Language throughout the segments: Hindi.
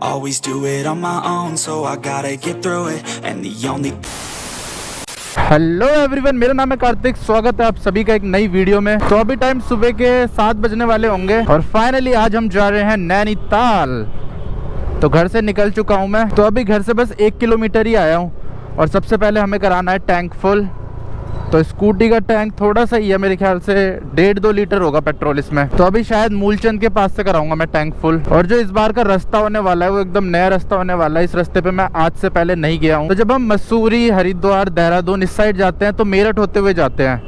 always do it on my own, so I gotta get through it. And the only hello everyone, मेरा नाम है कार्तिक। स्वागत है आप सभी का एक नई वीडियो में। तो अभी टाइम सुबह के 7 बजने वाले होंगे और फाइनली आज हम जा रहे हैं नैनीताल। तो घर से निकल चुका हूं मैं। तो अभी घर से बस 1 किलोमीटर ही आया हूं और सबसे पहले हमें कराना है टैंक फुल। तो स्कूटी का टैंक थोड़ा सा ही है, मेरे ख्याल से 1.5-2 लीटर होगा पेट्रोल इसमें। तो अभी शायद मूलचंद के पास से कराऊंगा मैं टैंक फुल। और जो इस बार का रास्ता होने वाला है वो एकदम नया रास्ता होने वाला है। इस रास्ते पे मैं आज से पहले नहीं गया हूँ। तो जब हम मसूरी, हरिद्वार, देहरादून इस साइड जाते हैं तो मेरठ होते हुए जाते हैं,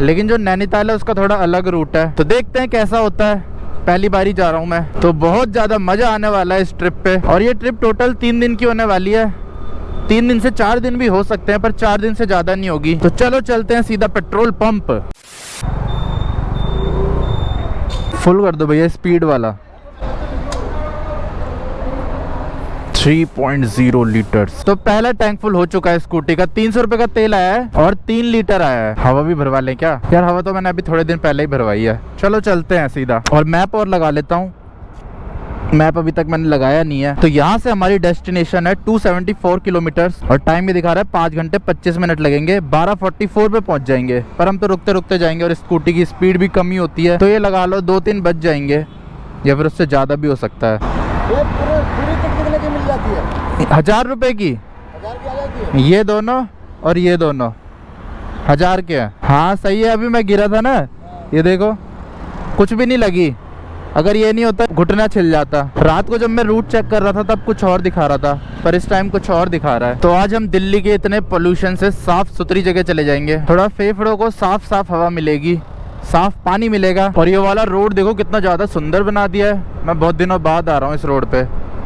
लेकिन जो नैनीताल है उसका थोड़ा अलग रूट है। तो देखते हैं कैसा होता है। पहली बार ही जा रहा हूँ मैं, तो बहुत ज़्यादा मज़ा आने वाला है इस ट्रिप पे। और ये ट्रिप टोटल 3 दिन की होने वाली है। 3 दिन से 4 दिन भी हो सकते हैं, पर 4 दिन से ज़्यादा नहीं होगी। तो चलो चलते हैं सीधा पेट्रोल पंप। फुल कर दो भैया, स्पीड वाला। 3.0 लीटर्स। तो पहला टैंक फुल हो चुका है स्कूटी का। 300 रुपए का तेल आया है और 3 लीटर आया है। हवा भी भरवा लें क्या यार? हवा तो मैंने अभी थोड़े दिन पहले ही भरवाई है। चलो चलते हैं सीधा। और मैप और लगा लेता हूँ। मैप अभी तक मैंने लगाया नहीं है। तो यहाँ से हमारी डेस्टिनेशन है 274 किलोमीटर्स और टाइम भी दिखा रहा है 5 घंटे 25 मिनट लगेंगे। 12:44 पे पहुँच जाएंगे, पर हम तो रुकते रुकते जाएंगे और स्कूटी की स्पीड भी कम ही होती है। तो ये लगा लो 2-3 बज जाएंगे या फिर उससे ज़्यादा भी हो सकता है। ये पूरी कितने की मिल जाती है? 1000 रुपये की। 1000 की आ जाती है। ये दोनों और ये दोनों 1000 के हैं। हाँ सही है। अभी मैं गिरा था ना, ये देखो कुछ भी नहीं लगी। अगर ये नहीं होता घुटना छिल जाता। रात को जब मैं रूट चेक कर रहा था तब कुछ और दिखा रहा था, पर इस टाइम कुछ और दिखा रहा है। तो आज हम दिल्ली के इतने पोल्यूशन से साफ सुथरी जगह चले जाएंगे। थोड़ा फेफड़ों को साफ साफ हवा मिलेगी, साफ पानी मिलेगा। और ये वाला रोड देखो कितना ज़्यादा सुंदर बना दिया है। मैं बहुत दिनों बाद आ रहा हूँ इस रोड पे।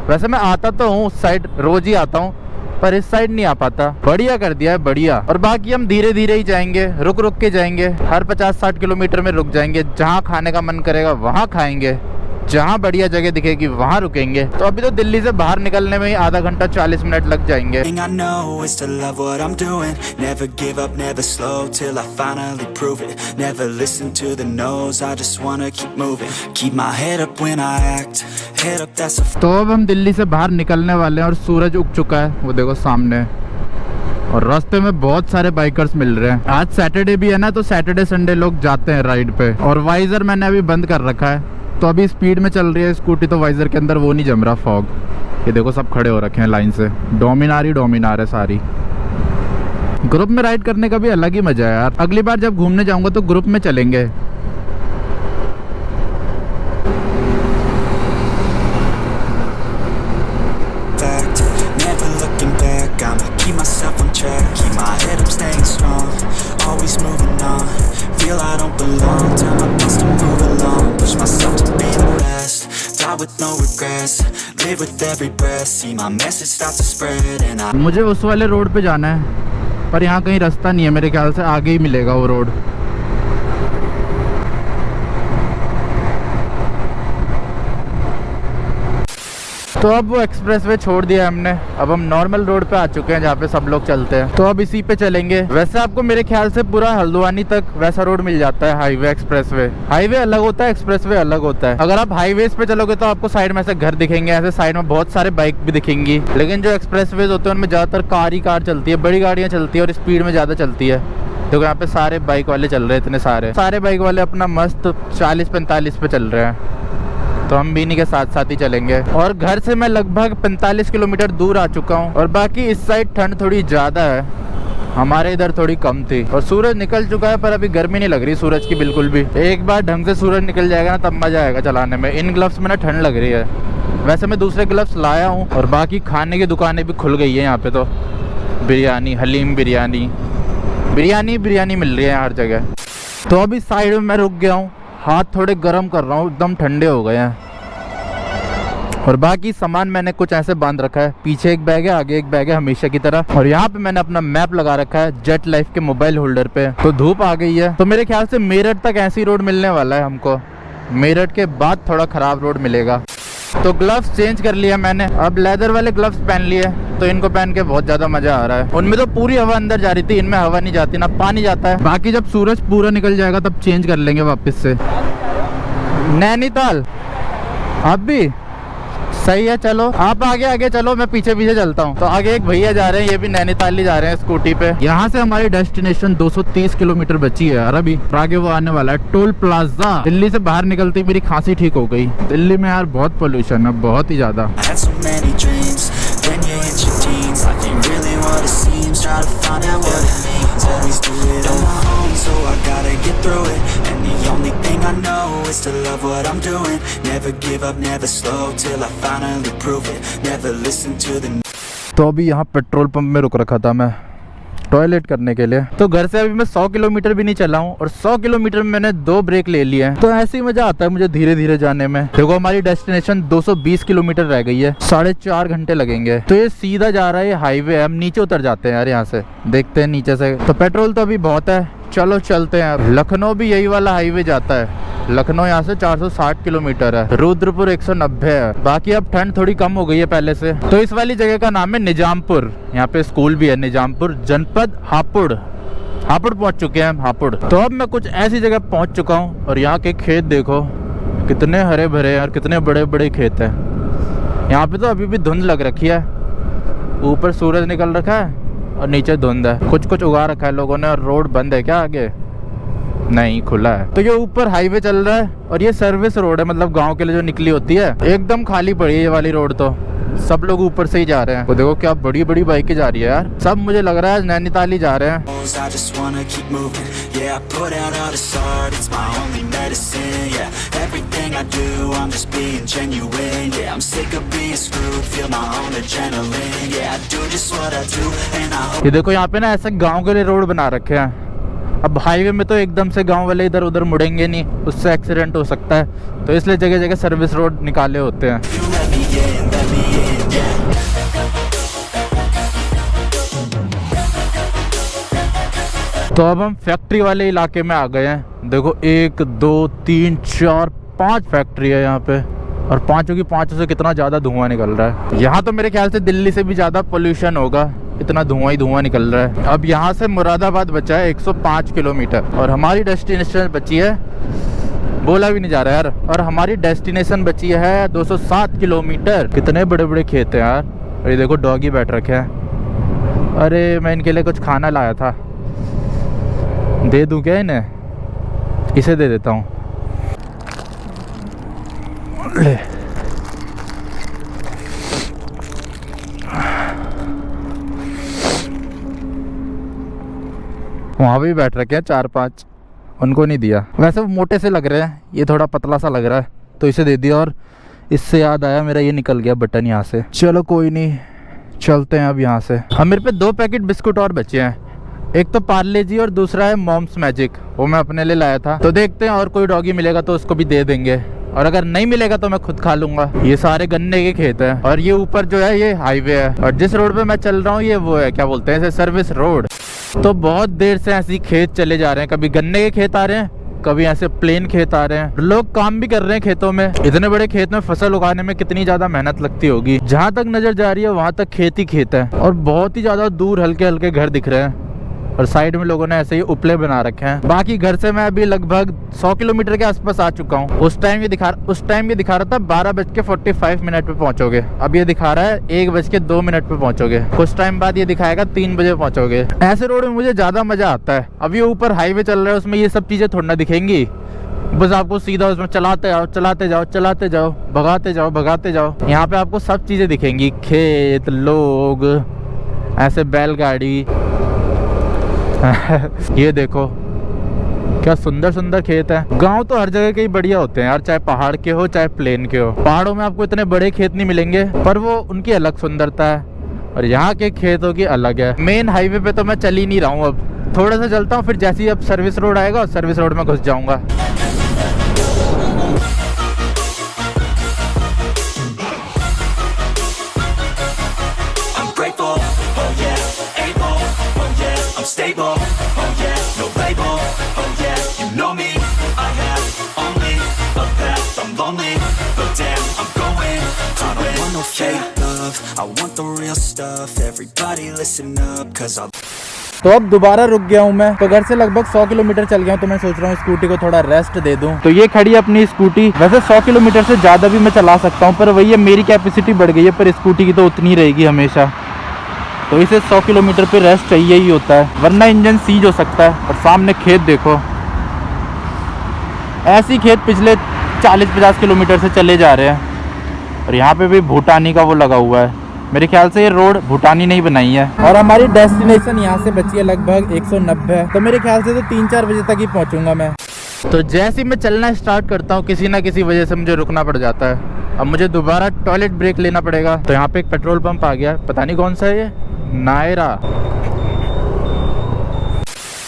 वैसे मैं आता तो हूँ उस साइड, रोज ही आता हूँ, पर इस साइड नहीं आ पाता। बढ़िया कर दिया है, बढ़िया। और बाकी हम धीरे धीरे ही जाएंगे, रुक रुक के जाएंगे। हर 50-60 किलोमीटर में रुक जाएंगे। जहाँ खाने का मन करेगा वहाँ खाएंगे, जहाँ बढ़िया जगह दिखेगी वहाँ रुकेंगे। तो अभी तो दिल्ली से बाहर निकलने में ही आधा घंटा 40 मिनट लग जाएंगे। thing I know is to love what I'm doing. Never give up, never slow till I finally prove it. Never listen to the no's, I just wanna keep moving. Keep my head up when I act, head up that's a तो अब हम दिल्ली से बाहर निकलने वाले हैं और सूरज उग चुका है, वो देखो सामने। और रास्ते में बहुत सारे बाइकर्स मिल रहे हैं। आज सैटरडे भी है ना, तो सैटरडे संडे लोग जाते हैं राइड पे। और वाइजर मैंने अभी बंद कर रखा है, तो अभी स्पीड में चल रही है स्कूटी, तो वाइजर के अंदर वो नहीं जम रहा फॉग। ये देखो सब खड़े हो रखे हैं लाइन से। डोमिनार है सारी। ग्रुप में राइड करने का भी अलग ही मजा है यार। अगली बार जब घूमने जाऊंगा तो ग्रुप में चलेंगे। fact. Never looking back, I'ma keep myself on track. Keep my head up, staying strong, always moving on. Feel I don't belong, tell my best to move along. Push myself to be the best, die with no regrets. Live with every breath, see my message start to spread. And I मुझे उस वाले रोड पे जाना है, पर यहाँ कहीं रास्ता नहीं है। मेरे ख्याल से आगे ही मिलेगा वो रोड। तो अब वो एक्सप्रेसवे छोड़ दिया हमने। अब हम नॉर्मल रोड पे आ चुके हैं जहाँ पे सब लोग चलते हैं। तो अब इसी पे चलेंगे। वैसे आपको मेरे ख्याल से पूरा हल्द्वानी तक वैसा रोड मिल जाता है, हाईवे एक्सप्रेसवे। हाईवे अलग होता है, एक्सप्रेसवे अलग होता है। अगर आप हाईवेज पे चलोगे तो आपको साइड में से घर दिखेंगे, ऐसे साइड में बहुत सारे बाइक भी दिखेंगी। लेकिन जो एक्सप्रेसवेज होते हैं उनमें ज़्यादातर कार ही कार चलती है, बड़ी गाड़ियाँ चलती है और स्पीड में ज़्यादा चलती है। देखो यहाँ पे सारे बाइक वाले चल रहे हैं, इतने सारे बाइक वाले अपना मस्त 40-45 पे चल रहे हैं। तो हम भी इन्हीं के साथ साथ ही चलेंगे। और घर से मैं लगभग 45 किलोमीटर दूर आ चुका हूँ। और बाकी इस साइड ठंड थोड़ी ज़्यादा है, हमारे इधर थोड़ी कम थी। और सूरज निकल चुका है, पर अभी गर्मी नहीं लग रही सूरज की बिल्कुल भी। एक बार ढंग से सूरज निकल जाएगा ना, तब मज़ा आएगा चलाने में। इन ग्लव्स में ना ठंड लग रही है। वैसे मैं दूसरे ग्लव्स लाया हूँ। और बाकी खाने की दुकानें भी खुल गई है यहाँ पे। तो बिरयानी, हलीम बिरयानी मिल रही है हर जगह। तो अभी साइड में मैं रुक गया हूँ, हाथ थोड़े गर्म कर रहा हूँ, एकदम ठंडे हो गए हैं। और बाकी सामान मैंने कुछ ऐसे बांध रखा है। पीछे एक बैग है, आगे एक बैग है हमेशा की तरह। और यहाँ पे मैंने अपना मैप लगा रखा है जेट लाइफ के मोबाइल होल्डर पे। तो धूप आ गई है, तो मेरे ख्याल से मेरठ तक ऐसी रोड मिलने वाला है हमको। मेरठ के बाद थोड़ा खराब रोड मिलेगा। तो ग्लव्स चेंज कर लिया मैंने, अब लेदर वाले ग्लव्स पहन लिए। तो इनको पहन के बहुत ज़्यादा मज़ा आ रहा है। उनमें तो पूरी हवा अंदर जा रही थी, इनमें हवा नहीं जाती, ना पानी जाता है। बाकी जब सूरज पूरा निकल जाएगा तब चेंज कर लेंगे वापस से। नैनीताल आप भी सही है, चलो आप आगे आगे चलो, मैं पीछे पीछे चलता हूँ। तो आगे एक भैया जा रहे हैं, ये भी नैनीताल ही जा रहे हैं स्कूटी पे। यहाँ से हमारी डेस्टिनेशन 230 किलोमीटर बची है यार अभी। आगे वो आने वाला है टोल प्लाजा। दिल्ली से बाहर निकलते ही मेरी खांसी ठीक हो गई। दिल्ली में यार बहुत पोल्यूशन है, बहुत ही ज्यादा। So I gotta get through it, and the only thing I know is to love what I'm doing. Never give up, never slow till I finally prove it. Never listen to the तो अभी यहाँ पेट्रोल पंप में रुक रखा था मैं टॉयलेट करने के लिए। तो घर से अभी मैं 100 किलोमीटर भी नहीं चला हूँ और 100 किलोमीटर में मैंने 2 ब्रेक ले लिए हैं। तो ऐसे ही मजा आता है मुझे धीरे धीरे जाने में। देखो हमारी डेस्टिनेशन 220 किलोमीटर रह गई है, 4.5 घंटे लगेंगे। तो ये सीधा जा रहा है, ये हाईवे है। हम नीचे उतर जाते हैं यार, यहाँ से देखते हैं नीचे से। तो पेट्रोल तो अभी बहुत है, चलो चलते हैं। लखनऊ भी यही वाला हाईवे जाता है। लखनऊ यहाँ से 460 किलोमीटर है, रुद्रपुर 190 है। बाकी अब ठंड थोड़ी कम हो गई है पहले से। तो इस वाली जगह का नाम है निजामपुर। यहाँ पे स्कूल भी है, निजामपुर जनपद हापुड़। हापुड़ पहुँच चुके हैं हम, हापुड़। तो अब मैं कुछ ऐसी जगह पहुँच चुका हूँ और यहाँ के खेत देखो कितने हरे भरे और कितने बड़े बड़े खेत है। यहाँ पे तो अभी भी धुंध लग रखी है, ऊपर सूरज निकल रखा है और नीचे धुंध है। कुछ कुछ उगा रखा है लोगों ने। और रोड बंद है क्या आगे? नहीं, खुला है। तो ये ऊपर हाईवे चल रहा है और ये सर्विस रोड है, मतलब गांव के लिए जो निकली होती है। एकदम खाली पड़ी है ये वाली रोड, तो सब लोग ऊपर से ही जा रहे हैं। वो देखो क्या बड़ी बड़ी बाइकें जा रही है यार। सब मुझे लग रहा है नैनीताल ही जा रहे हैं। ये देखो यहाँ पे ना ऐसे गाँव के लिए रोड बना रखे हैं। अब हाईवे में तो एकदम से गांव वाले इधर उधर मुड़ेंगे नहीं, उससे एक्सीडेंट हो सकता है। तो इसलिए जगह जगह सर्विस रोड निकाले होते हैं। तो अब हम फैक्ट्री वाले इलाके में आ गए हैं। देखो 1 2 3 4 5 फैक्ट्री है यहाँ पे और पांचों की पांचों से कितना ज़्यादा धुआं निकल रहा है। यहाँ तो मेरे ख्याल से दिल्ली से भी ज़्यादा पोल्यूशन होगा, इतना धुआं ही धुआं निकल रहा है। अब यहाँ से मुरादाबाद बचा है 105 किलोमीटर और हमारी डेस्टिनेशन बची है, बोला भी नहीं जा रहा यार, और हमारी डेस्टिनेशन बची है 207 किलोमीटर। कितने बड़े बड़े खेत हैं यार। और ये देखो डॉगी बैठ रखे हैं। अरे मैं इनके लिए कुछ खाना लाया था, दे दूं क्या इन्हें? इसे दे देता हूँ। ले वहाँ भी बैठ रखे हैं 4-5, उनको नहीं दिया। वैसे वो मोटे से लग रहे हैं, ये थोड़ा पतला सा लग रहा है तो इसे दे दिया। और इससे याद आया मेरा ये निकल गया बटन यहाँ से। चलो कोई नहीं, चलते हैं अब यहाँ से। अब मेरे पे 2 पैकेट बिस्कुट और बचे हैं, एक तो पार्ले जी और दूसरा है मॉम्स मैजिक, वो मैं अपने लिए लाया था। तो देखते हैं और कोई डॉगी मिलेगा तो उसको भी दे देंगे, और अगर नहीं मिलेगा तो मैं खुद खा लूंगा। ये सारे गन्ने के खेत हैं और ये ऊपर जो है ये हाईवे है। और जिस रोड पे मैं चल रहा हूँ ये वो है, क्या बोलते हैं इसे, सर्विस रोड। तो बहुत देर से ऐसे खेत चले जा रहे हैं, कभी गन्ने के खेत आ रहे हैं, कभी ऐसे प्लेन खेत आ रहे हैं। लोग काम भी कर रहे हैं खेतों में। इतने बड़े खेत में फसल उगाने में कितनी ज्यादा मेहनत लगती होगी। जहाँ तक नजर जा रही है वहां तक खेत ही खेत है और बहुत ही ज्यादा दूर हल्के हल्के घर दिख रहे हैं और साइड में लोगों ने ऐसे ही उपले बना रखे हैं। बाकी घर से मैं अभी लगभग 100 किलोमीटर के आसपास आ चुका हूँ। उस टाइम ये दिखा रहा था 12:45 पे पहुंचोगे। अब ये दिखा रहा है 1:02 पे पहुंचोगे। कुछ टाइम बाद ये दिखाएगा 3 बजे पहुंचोगे। ऐसे रोड में मुझे ज्यादा मजा आता है। अब ये ऊपर हाईवे चल रहा है, उसमें ये सब चीजें थोड़ा ना दिखेंगी। बस आपको सीधा उसमें चलाते जाओ चलाते जाओ चलाते जाओ, भगाते जाओ भगाते जाओ। यहाँ पे आपको सब चीजें दिखेंगी, खेत, लोग, ऐसे बैलगाड़ी। ये देखो क्या सुंदर सुंदर खेत है। गांव तो हर जगह के ही बढ़िया होते हैं यार, चाहे पहाड़ के हो चाहे प्लेन के हो। पहाड़ों में आपको इतने बड़े खेत नहीं मिलेंगे पर वो उनकी अलग सुंदरता है और यहाँ के खेतों की अलग है। मेन हाईवे पे तो मैं चल ही नहीं रहा हूँ, अब थोड़ा सा चलता हूँ, फिर जैसे ही अब सर्विस रोड आएगा सर्विस रोड में घुस जाऊंगा। Stable, oh yeah, no label, oh yeah, you know me, I have only a path, I'm lonely, but damn, I'm going to I don't want no fake love, I want the real stuff, everybody listen up, cause तो अब दोबारा रुक गया हूँ मैं। तो घर से लगभग 100 किलोमीटर चल गया हूँ, तो मैं सोच रहा हूँ स्कूटी को थोड़ा रेस्ट दे दूँ। तो ये खड़ी है अपनी स्कूटी। वैसे 100 किलोमीटर से ज़्यादा भी मैं चला सकता हूँ, पर वही है मेरी कैपेसिटी बढ़ गई है, पर स्कूटी की तो उतनी रहेगी हमेशा। तो इसे 100 किलोमीटर पे रेस्ट चाहिए ही होता है, वरना इंजन सीज हो सकता है। और सामने खेत देखो, ऐसी खेत पिछले 40-50 किलोमीटर से चले जा रहे हैं। और यहाँ पे भी भूटानी का वो लगा हुआ है। मेरे ख्याल से ये रोड भूटानी नहीं बनाई है। और हमारी डेस्टिनेशन यहाँ से बची है लगभग 190, तो मेरे ख्याल से तो 3-4 बजे तक ही पहुँचूंगा मैं। तो जैसे ही मैं चलना स्टार्ट करता हूँ, किसी ना किसी वजह से मुझे रुकना पड़ जाता है। अब मुझे दोबारा टॉयलेट ब्रेक लेना पड़ेगा। तो यहाँ पे एक पेट्रोल पंप आ गया, पता नहीं कौन सा है ये, नायरा।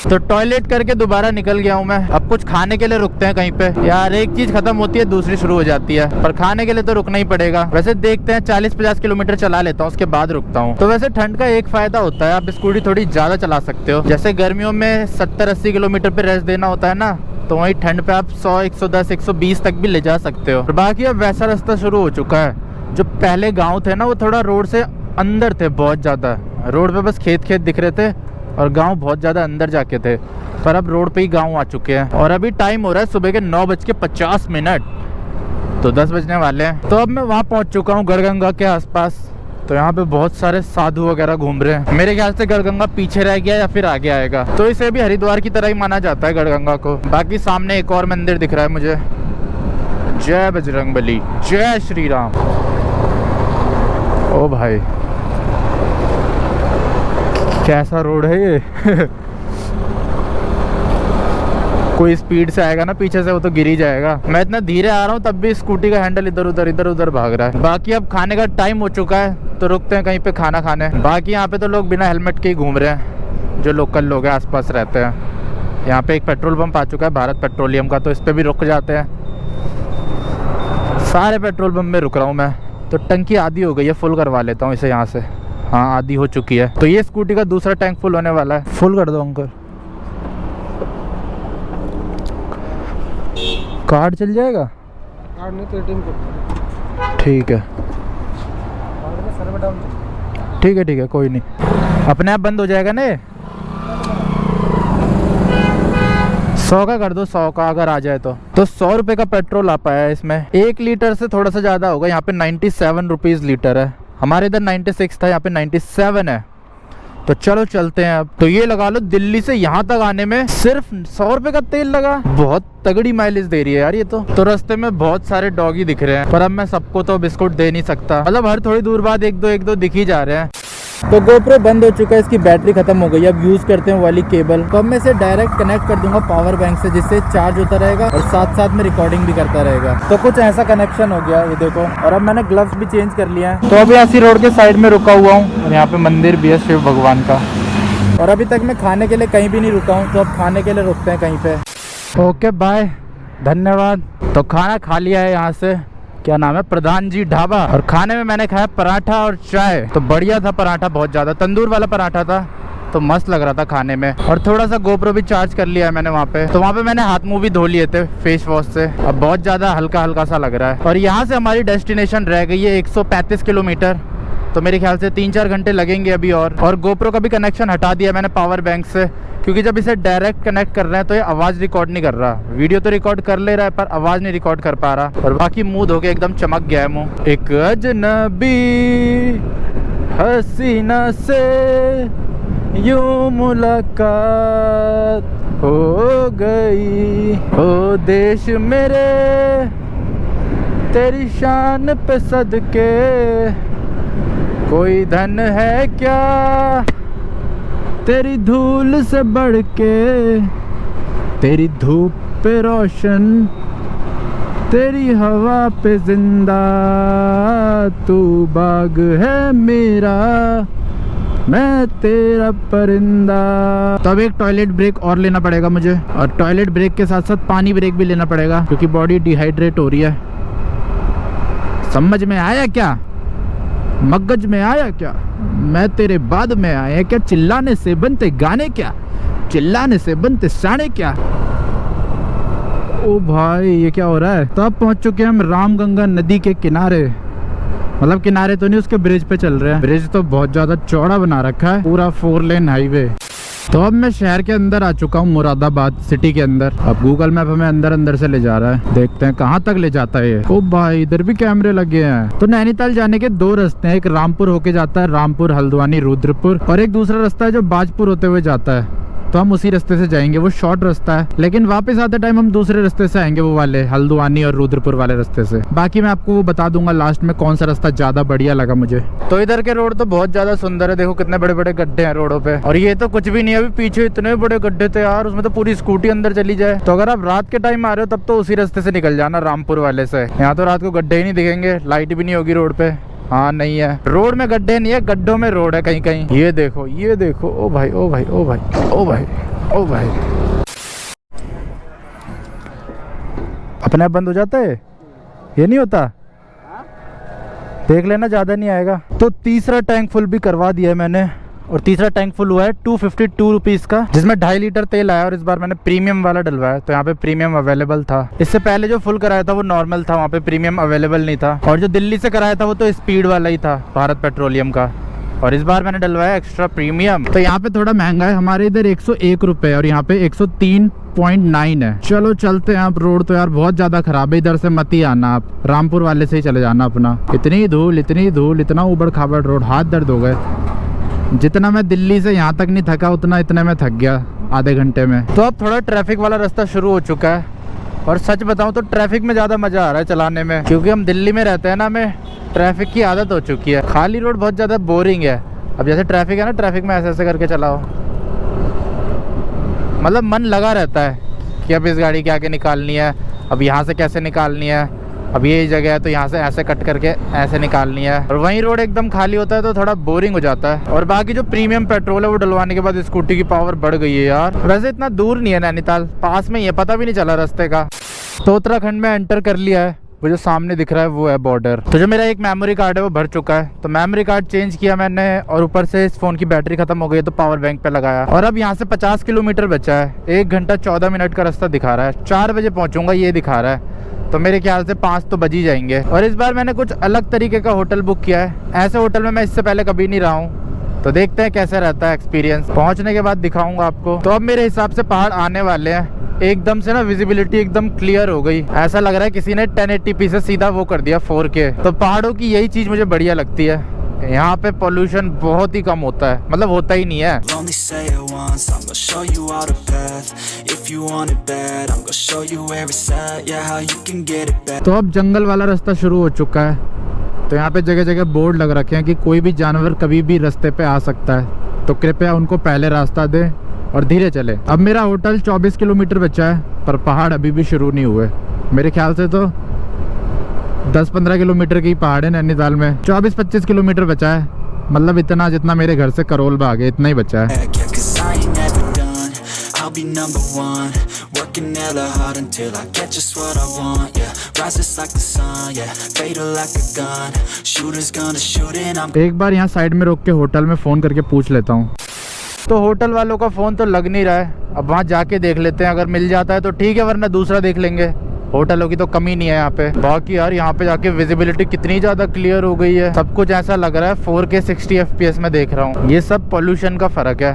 तो टॉयलेट करके दोबारा निकल गया हूँ मैं। अब कुछ खाने के लिए रुकते हैं कहीं पे। यार एक चीज खत्म होती है दूसरी शुरू हो जाती है, पर खाने के लिए तो रुकना ही पड़ेगा। वैसे देखते हैं 40-50 किलोमीटर चला लेता हूँ, उसके बाद रुकता हूँ। तो वैसे ठंड का एक फायदा होता है, आप स्कूटी थोड़ी ज्यादा चला सकते हो। जैसे गर्मियों में 70-80 किलोमीटर पे रेस्ट देना होता है ना, तो वही ठंड पे आप 100, 110, 120 तक भी ले जा सकते हो। और बाकी अब वैसा रास्ता शुरू हो चुका है। जो पहले गाँव थे ना, वो थोड़ा रोड से अंदर थे बहुत ज्यादा। रोड पे बस खेत दिख रहे थे और गांव बहुत ज़्यादा अंदर जाके थे, पर अब रोड पे ही गांव आ चुके हैं। और अभी टाइम हो रहा है सुबह के 9:50, तो 10 बजने वाले हैं। तो अब मैं वहाँ पहुँच चुका हूँ गढ़गंगा के आसपास। तो यहाँ पे बहुत सारे साधु वगैरह घूम रहे हैं। मेरे ख्याल से गढ़गंगा पीछे रह गया या फिर आगे आएगा। तो इसे भी हरिद्वार की तरह ही माना जाता है गढ़गंगा को। बाकी सामने एक और मंदिर दिख रहा है मुझे। जय बजरंगबली, जय श्री राम। ओ भाई कैसा रोड है ये। कोई स्पीड से आएगा ना पीछे से, वो तो गिर ही जाएगा। मैं इतना धीरे आ रहा हूँ तब भी स्कूटी का हैंडल इधर उधर भाग रहा है। बाकी अब खाने का टाइम हो चुका है, तो रुकते हैं कहीं पे खाना खाने। बाकी यहाँ पे तो लोग बिना हेलमेट के ही घूम रहे हैं, जो लोकल लोग हैं आसपास रहते हैं। यहाँ पे एक पेट्रोल पंप आ चुका है भारत पेट्रोलियम का, तो इस पर भी रुक जाते हैं। सारे पेट्रोल पंप में रुक रहा हूँ मैं। तो टंकी आधी हो गई है, फुल करवा लेता हूँ इसे यहाँ से। हाँ आधी हो चुकी है। तो ये स्कूटी का दूसरा टैंक फुल होने वाला है। फुल कर दो अंकल। कार्ड चल जाएगा? कार्ड नहीं तो एटीएम कार्ड। ठीक है ठीक है कोई नहीं, अपने आप बंद हो जाएगा ना। 100 का कर दो, 100 का अगर आ जाए तो 100 रुपये का पेट्रोल आ पाया है इसमें। 1 लीटर से थोड़ा सा ज़्यादा होगा। यहाँ पे 97 रुपीज़ लीटर है। हमारे इधर 96 था, यहाँ पे 97 है। तो चलो चलते हैं अब। तो ये लगा लो दिल्ली से यहाँ तक आने में सिर्फ 100 रुपये का तेल लगा। बहुत तगड़ी माइलेज दे रही है यार ये तो रास्ते में बहुत सारे डॉगी दिख रहे हैं, पर अब मैं सबको तो बिस्कुट दे नहीं सकता। मतलब हर थोड़ी दूर बाद एक दो दिख ही जा रहे हैं। तो GoPro बंद हो चुका है, इसकी बैटरी खत्म हो गई। अब यूज करते हैं वाली केबल। तो अब मैं इसे डायरेक्ट कनेक्ट कर दूंगा पावर बैंक से, जिससे चार्ज होता रहेगा और साथ साथ में रिकॉर्डिंग भी करता रहेगा। तो कुछ ऐसा कनेक्शन हो गया ये देखो। और अब मैंने ग्लव्स भी चेंज कर लिया है। तो अभी ऐसी रोड के साइड में रुका हुआ हूँ और यहाँ पे मंदिर भी है शिव भगवान का। और अभी तक मैं खाने के लिए कहीं भी नहीं रुका हूँ, तो अब खाने के लिए रुकते हैं कहीं पे। ओके बाय, धन्यवाद। तो खाना खा लिया है यहाँ से, क्या नाम है, प्रधान जी ढाबा। और खाने में मैंने खाया पराठा और चाय। तो बढ़िया था पराठा, बहुत ज़्यादा तंदूर वाला पराठा था, तो मस्त लग रहा था खाने में। और थोड़ा सा GoPro भी चार्ज कर लिया है मैंने वहाँ पे। तो वहाँ पे मैंने हाथ मुँह भी धो लिए थे फेस वॉश से। अब बहुत ज़्यादा हल्का सा लग रहा है। और यहाँ से हमारी डेस्टिनेशन रह गई है 135 किलोमीटर। तो मेरे ख्याल से 3-4 घंटे लगेंगे अभी। और GoPro का भी कनेक्शन हटा दिया मैंने पावर बैंक से, क्योंकि जब इसे डायरेक्ट कनेक्ट कर रहे हैं तो ये आवाज़ रिकॉर्ड नहीं कर रहा। वीडियो तो रिकॉर्ड कर ले रहा है पर आवाज़ नहीं रिकॉर्ड कर पा रहा। और बाकी मुंह धो के एकदम चमक गया है मुंह। एक अजनबी हसीना से यूं मुलाकात हो गई, ओ देश मेरे तेरी शान पे सदके, कोई धन है क्या तेरी धूल से बढ़ के, तेरी धूप पे रोशन, तेरी हवा पे जिंदा, तू बाग है मेरा, मैं तेरा परिंदा। तो अब एक टॉयलेट ब्रेक और लेना पड़ेगा मुझे, और टॉयलेट ब्रेक के साथ साथ पानी ब्रेक भी लेना पड़ेगा, क्योंकि बॉडी डिहाइड्रेट हो रही है। समझ में आया क्या? मगज में आया क्या? मैं तेरे बाद में आया क्या? चिल्लाने से बनते गाने क्या? चिल्लाने से बनते साने क्या? ओ भाई ये क्या हो रहा है? तो अब पहुंच चुके हैं हम रामगंगा नदी के किनारे। मतलब किनारे तो नहीं, उसके ब्रिज पे चल रहे हैं। ब्रिज तो बहुत ज्यादा चौड़ा बना रखा है, पूरा 4 लेन हाईवे। तो अब मैं शहर के अंदर आ चुका हूँ, मुरादाबाद सिटी के अंदर। अब गूगल मैप हमें अंदर अंदर से ले जा रहा है, देखते हैं कहाँ तक ले जाता है ये। ओ भाई इधर भी कैमरे लगे हैं। तो नैनीताल जाने के दो रास्ते हैं, एक रामपुर होके जाता है, रामपुर हल्द्वानी रुद्रपुर, और एक दूसरा रास्ता है जो बाजपुर होते हुए जाता है। तो हम उसी रास्ते से जाएंगे, वो शॉर्ट रास्ता है, लेकिन वापस आते टाइम हम दूसरे रास्ते से आएंगे, वो वाले हल्द्वानी और रुद्रपुर वाले रास्ते से। बाकी मैं आपको वो बता दूंगा लास्ट में कौन सा रास्ता ज्यादा बढ़िया लगा मुझे। तो इधर के रोड तो बहुत ज्यादा सुंदर है, देखो कितने बड़े बड़े गड्ढे हैं रोडों पे, और ये तो कुछ भी नहीं है। अभी पीछे इतने बड़े गड्ढे थे यार, उसमें तो पूरी स्कूटी अंदर चली जाए। तो अगर आप रात के टाइम आ रहे हो तब तो उसी रास्ते से निकल जाना, रामपुर वाले से। यहाँ तो रात को गड्ढे ही नहीं दिखेंगे, लाइट भी नहीं होगी रोड पे। हाँ नहीं है, रोड में गड्ढे नहीं है, गड्ढों में रोड है कहीं कहीं। ये देखो ये देखो, ओ भाई ओ भाई ओ भाई ओ भाई ओ भाई, अपने आप बंद हो जाता है, ये नहीं होता, देख लेना ज्यादा नहीं आएगा। तो तीसरा टैंक फुल भी करवा दिया है मैंने, और तीसरा टैंक फुल हुआ है 252 रुपीज़ का, जिसमें 2.5 लीटर तेल आया। और इस बार मैंने प्रीमियम वाला डलवाया, तो यहाँ पे प्रीमियम अवेलेबल था। इससे पहले जो फुल कराया था वो नॉर्मल था, वहाँ पे प्रीमियम अवेलेबल नहीं था। और जो दिल्ली से कराया था वो तो स्पीड वाला ही था, भारत पेट्रोलियम का। और इस बार मैंने डलवाया एक्स्ट्रा प्रीमियम। तो यहाँ पे थोड़ा महंगा है, हमारे इधर 101 रुपये और यहाँ पे 103.9 है। चलो चलते हैं। आप रोड तो यार बहुत ज्यादा खराब है, इधर से मत ही आना, आप रामपुर वाले से ही चले जाना अपना। इतनी धूल, इतना उबड़ खाबड़ रोड, हाथ दर्द हो गए। जितना मैं दिल्ली से यहाँ तक नहीं थका उतना इतने में थक गया आधे घंटे में। तो अब थोड़ा ट्रैफिक वाला रास्ता शुरू हो चुका है, और सच बताऊं तो ट्रैफिक में ज़्यादा मज़ा आ रहा है चलाने में, क्योंकि हम दिल्ली में रहते हैं ना, हमें ट्रैफिक की आदत हो चुकी है। खाली रोड बहुत ज़्यादा बोरिंग है। अब जैसे ट्रैफिक है ना, ट्रैफिक में ऐसे ऐसे करके चलाओ, मतलब मन लगा रहता है कि अब इस गाड़ी के आगे निकालनी है, अब यहाँ से कैसे निकालनी है, अब ये जगह है तो यहाँ से ऐसे कट करके ऐसे निकालनी है। और वहीं रोड एकदम खाली होता है तो थोड़ा बोरिंग हो जाता है। और बाकी जो प्रीमियम पेट्रोल है वो डलवाने के बाद स्कूटी की पावर बढ़ गई है यार। वैसे इतना दूर नहीं है नैनीताल, पास में ही है, पता भी नहीं चला रास्ते का। तो उत्तराखंड में एंटर कर लिया है, वो जो सामने दिख रहा है वो है बॉर्डर। तो जो मेरा एक मेमोरी कार्ड है वो भर चुका है, तो मेमोरी कार्ड चेंज किया मैंने, और ऊपर से इस फोन की बैटरी खत्म हो गई तो पावर बैंक पे लगाया। और अब यहाँ से 50 किलोमीटर बचा है, 1 घंटा 14 मिनट का रास्ता दिखा रहा है। 4 बजे पहुँचूंगा ये दिखा रहा है, तो मेरे ख्याल से 5 तो बज ही जाएंगे। और इस बार मैंने कुछ अलग तरीके का होटल बुक किया है, ऐसे होटल में मैं इससे पहले कभी नहीं रहा हूँ, तो देखते हैं कैसे रहता है एक्सपीरियंस। पहुँचने के बाद दिखाऊंगा आपको। तो अब मेरे हिसाब से पहाड़ आने वाले हैं, एकदम से ना विजिबिलिटी एकदम क्लियर हो गई, ऐसा लग रहा है किसी ने 1080p से सीधा वो कर दिया 4K। तो पहाड़ों की यही चीज़ मुझे बढ़िया लगती है, यहाँ पे पोल्यूशन बहुत ही कम होता है, मतलब होता ही नहीं है। Only say it once, I'm gonna show you all the path. If you want it bad, I'm gonna show you where it's at. Yeah, how you can get it back. तो अब जंगल वाला रास्ता शुरू हो चुका है, तो यहाँ पे जगह जगह बोर्ड लग रखे हैं कि कोई भी जानवर कभी भी रास्ते पे आ सकता है, तो कृपया उनको पहले रास्ता दे और धीरे चले। अब मेरा होटल 24 किलोमीटर बचा है, पर पहाड़ अभी भी शुरू नहीं हुए। मेरे ख्याल से तो 10-15 किलोमीटर की पहाड़ है नैनीताल में, 24-25 किलोमीटर बचा है, मतलब इतना जितना मेरे घर से करोल बाग है, इतना ही बचा है। Yeah, 'cause I ain't never done. I'll be number one, working hella hard until I get just what I want. Yeah, rises like the sun, yeah, fatal like a gun. Shooters gonna shoot and I'm एक बार यहाँ साइड में रोक के होटल में फ़ोन करके पूछ लेता हूँ। तो होटल वालों का फ़ोन तो लग नहीं रहा है, अब वहाँ जाके देख लेते हैं, अगर मिल जाता है तो ठीक है, वरना दूसरा देख लेंगे। होटलों की तो कमी नहीं है यहाँ पे। बाकी यार यहाँ पे जाके विजिबिलिटी कितनी ज़्यादा क्लियर हो गई है, सब कुछ ऐसा लग रहा है 4K 60 FPS में देख रहा हूँ। ये सब पोल्यूशन का फ़र्क है,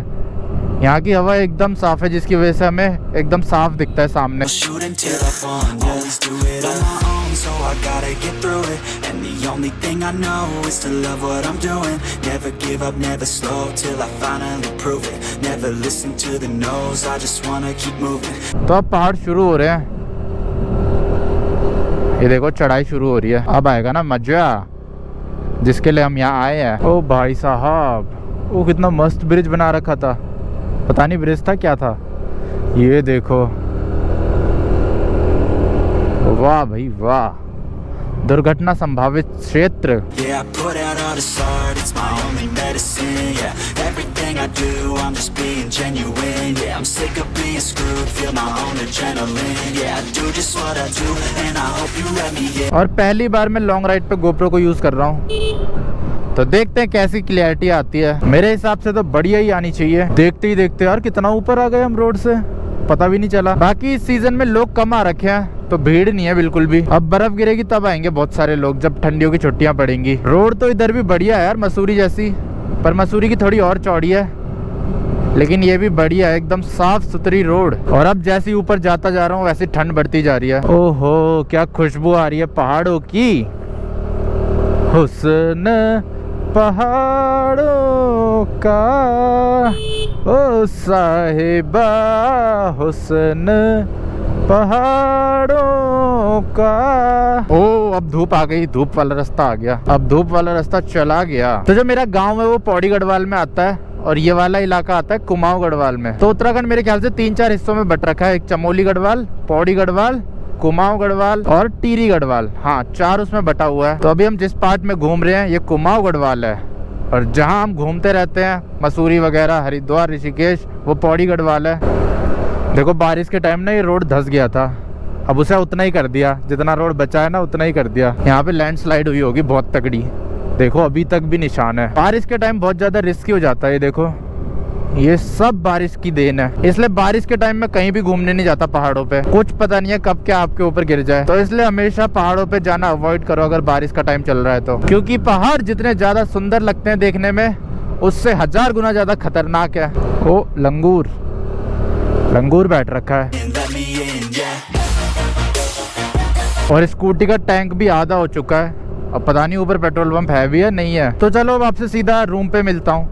यहाँ की हवा एकदम साफ़ है, जिसकी वजह से हमें एकदम साफ दिखता है सामने। shoot until I fall. Always do it on my own, so I gotta get through it. And the only thing I know is to love what I'm doing. Never give up, never slow till I finally prove it. Never listen to the no's, I just wanna keep moving. तो अब पहाड़ शुरू हो रहे हैं, ये देखो चढ़ाई शुरू हो रही है। अब आएगा ना मजा, जिसके लिए हम यहाँ आए हैं। ओ भाई साहब, वो कितना मस्त ब्रिज बना रखा था, पता नहीं ब्रिज था क्या था। ये देखो, वाह भाई वाह, दुर्घटना संभावित क्षेत्र। Yeah, I put out all this art, it's my only medicine. Yeah, everything I do, I'm just being genuine. Yeah, I'm sick of being screwed, feel my own adrenaline. Yeah, I do just what I do, and I hope you let me in. और पहली बार मैं लॉन्ग राइड पे GoPro को यूज़ कर रहा हूँ, तो देखते हैं कैसी क्लियरिटी आती है। मेरे हिसाब से तो बढ़िया ही आनी चाहिए। देखते ही देखते यार कितना ऊपर आ गए हम रोड से, पता भी नहीं चला। बाकी इस सीजन में लोग कम आ रखे हैं, तो भीड़ नहीं है बिल्कुल भी। अब बर्फ गिरेगी तब आएंगे बहुत सारे लोग, जब ठंडियों की छुट्टियां पड़ेंगी। रोड तो इधर भी बढ़िया है यार, मसूरी जैसी, पर मसूरी की थोड़ी और चौड़ी है। लेकिन ये भी बढ़िया है, एकदम साफ सुथरी रोड। और अब जैसे ही ऊपर जाता जा रहा हूँ वैसे ठंड बढ़ती जा रही है। ओहो क्या खुशबू आ रही है पहाड़ों की। हुस्न पहाड़ों का ओ साहिबा, हुस्न पहाड़ों का। ओ अब धूप आ गई, धूप वाला रास्ता आ गया। अब धूप वाला रास्ता चला गया। तो जो मेरा गांव है वो पौड़ी गढ़वाल में आता है और ये वाला इलाका आता है कुमाऊं गढ़वाल में। तो उत्तराखंड मेरे ख्याल से 3-4 हिस्सों में बट रखा है। एक चमोली गढ़वाल, पौड़ी गढ़वाल, कुमाऊं गढ़वाल और टिहरी गढ़वाल। हाँ 4 उसमें बटा हुआ है। तो अभी हम जिस पार्ट में घूम रहे हैं ये कुमाऊं गढ़वाल है, और जहाँ हम घूमते रहते हैं मसूरी वगैरह, हरिद्वार, ऋषिकेश, वो पौड़ी गढ़वाल है। देखो बारिश के टाइम ना ये रोड धंस गया था, अब उसे उतना ही कर दिया, जितना रोड बचा है ना उतना ही कर दिया। यहाँ पे लैंडस्लाइड हुई होगी बहुत तगड़ी, देखो अभी तक भी निशान है। बारिश के टाइम बहुत ज्यादा रिस्की हो जाता है। ये देखो ये सब बारिश की देन है, इसलिए बारिश के टाइम में कहीं भी घूमने नहीं जाता पहाड़ों पे। कुछ पता नहीं है कब क्या आपके ऊपर गिर जाए, तो इसलिए हमेशा पहाड़ों पे जाना अवॉइड करो अगर बारिश का टाइम चल रहा है तो। क्योंकि पहाड़ जितने ज्यादा सुंदर लगते हैं देखने में, उससे 1000 गुना ज्यादा खतरनाक है। ओ लंगूर, लंगूर बैठ रखा है। और स्कूटी का टैंक भी आधा हो चुका है। अब पता नहीं ऊपर पेट्रोल पंप है भी या नहीं है। तो चलो अब आपसे सीधा रूम पे मिलता हूँ।